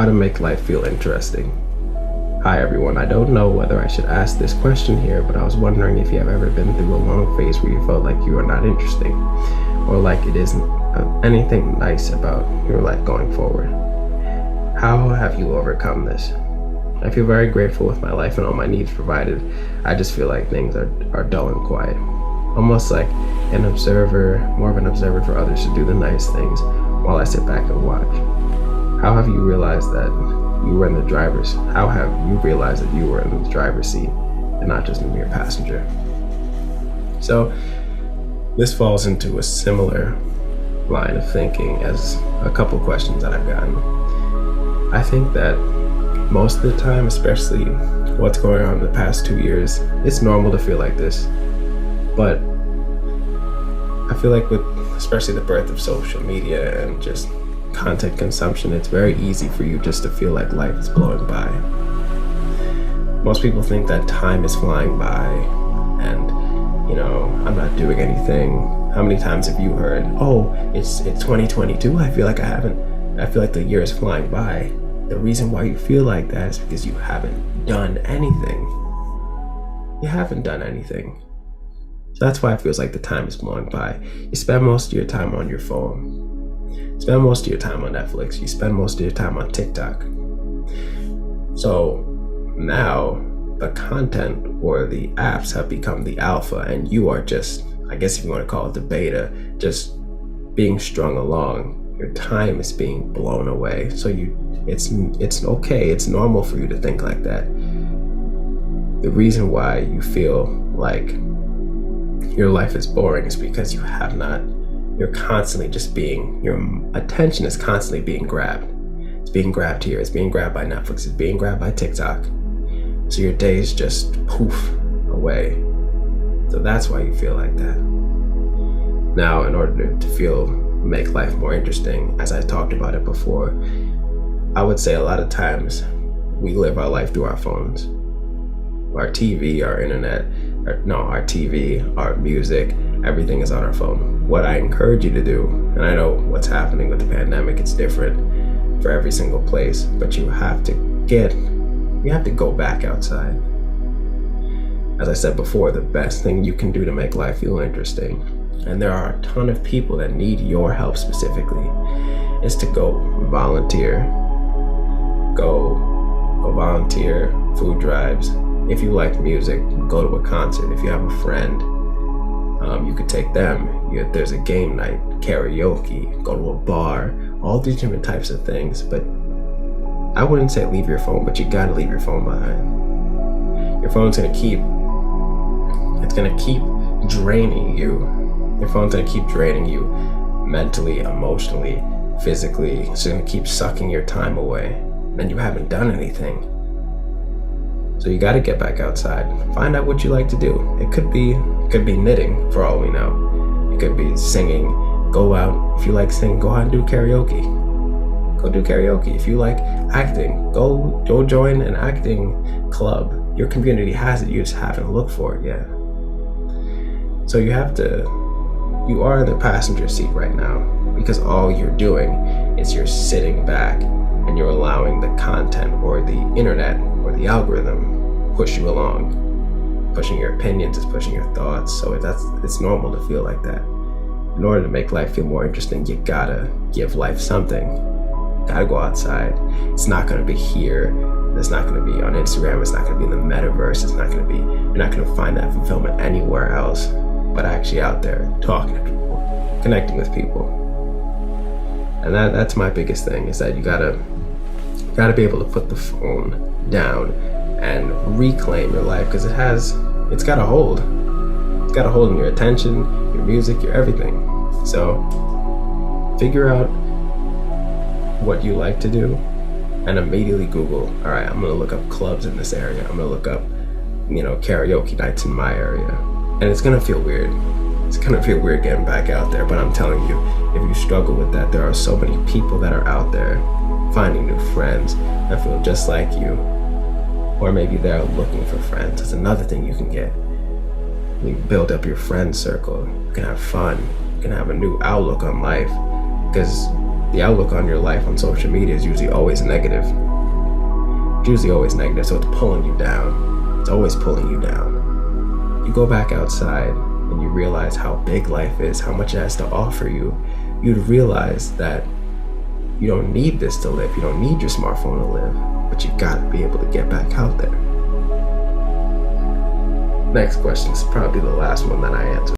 to make life feel interesting. Hi everyone, I don't know whether I should ask this question here, but I was wondering if you have ever been through a long phase where you felt like you are not interesting, or like it isn't anything nice about your life going forward. How have you overcome this? I feel very grateful with my life and all my needs provided. I just feel like things are dull and quiet. Almost like an observer, more of an observer for others to do the nice things while I sit back and watch. How have you realized that you were in the driver's? How have you realized that you were in the driver's seat and not just a mere passenger? So this falls into a similar line of thinking as a couple questions that I've gotten. I think that most of the time, especially what's going on in the past 2 years, it's normal to feel like this. But I feel like with especially the birth of social media and just content consumption, it's very easy for you just to feel like life is blowing by. Most people think that time is flying by and, I'm not doing anything. How many times have you heard, oh, it's 2022? I feel like the year is flying by. The reason why you feel like that is because you haven't done anything. You haven't done anything. So that's why it feels like the time is blowing by. You spend most of your time on your phone. You spend most of your time on Netflix. You spend most of your time on TikTok. So now the content or the apps have become the alpha and you are just, I guess if you want to call it the beta, just being strung along. Your time is being blown away. So it's okay. It's normal for you to think like that. The reason why you feel like your life is boring is because you're constantly your attention is constantly being grabbed. It's being grabbed here, it's being grabbed by Netflix, it's being grabbed by TikTok. So your days just poof away. So that's why you feel like that. Now, in order to make life more interesting, as I talked about it before, I would say a lot of times we live our life through our phones. Our TV, our internet, our TV, our music, everything is on our phone. What I encourage you to do, and I know what's happening with the pandemic, it's different for every single place, but you have to go back outside. As I said before, the best thing you can do to make life feel interesting, and there are a ton of people that need your help specifically, is to go volunteer. Go volunteer, food drives. If you like music, go to a concert. If you have a friend, you could take them. There's a game night, karaoke, go to a bar, all these different types of things. But I wouldn't say leave your phone, but you gotta leave your phone behind. Your phone's gonna keep draining you. Your phone's gonna keep draining you mentally, emotionally, physically. It's gonna keep sucking your time away, and you haven't done anything. So you got to get back outside. Find out what you like to do. It could be knitting, for all we know. It could be singing. Go out. If you like singing, go out and do karaoke. Go do karaoke. If you like acting, go join an acting club. Your community has it. You just haven't looked for it yet. So you are in the passenger seat right now because all you're doing is you're sitting back and you're allowing the content or the internet or the algorithm push you along. Pushing your opinions is pushing your thoughts. So it's normal to feel like that. In order to make life feel more interesting, you gotta give life something. Gotta go outside. It's not gonna be here. It's not gonna be on Instagram. It's not gonna be in the metaverse. You're not gonna find that fulfillment anywhere else, but actually out there talking to people, connecting with people. And that's my biggest thing, is that you gotta be able to put the phone down and reclaim your life, because it's got a hold. It's got a hold on your attention, your music, your everything. So figure out what you like to do and immediately Google, all right, I'm gonna look up clubs in this area. I'm gonna look up, karaoke nights in my area. And it's gonna feel weird. It's gonna feel weird getting back out there, but I'm telling you, if you struggle with that, there are so many people that are out there finding new friends that feel just like you. Or maybe they're looking for friends. That's another thing you can get. You build up your friend circle. You can have fun. You can have a new outlook on life. Because the outlook on your life on social media is usually always negative. It's usually always negative, so it's pulling you down. It's always pulling you down. You go back outside and you realize how big life is, how much it has to offer you. You'd realize that you don't need this to live. You don't need your smartphone to live, but you gotta be able to get back out there. Next question is probably the last one that I answer.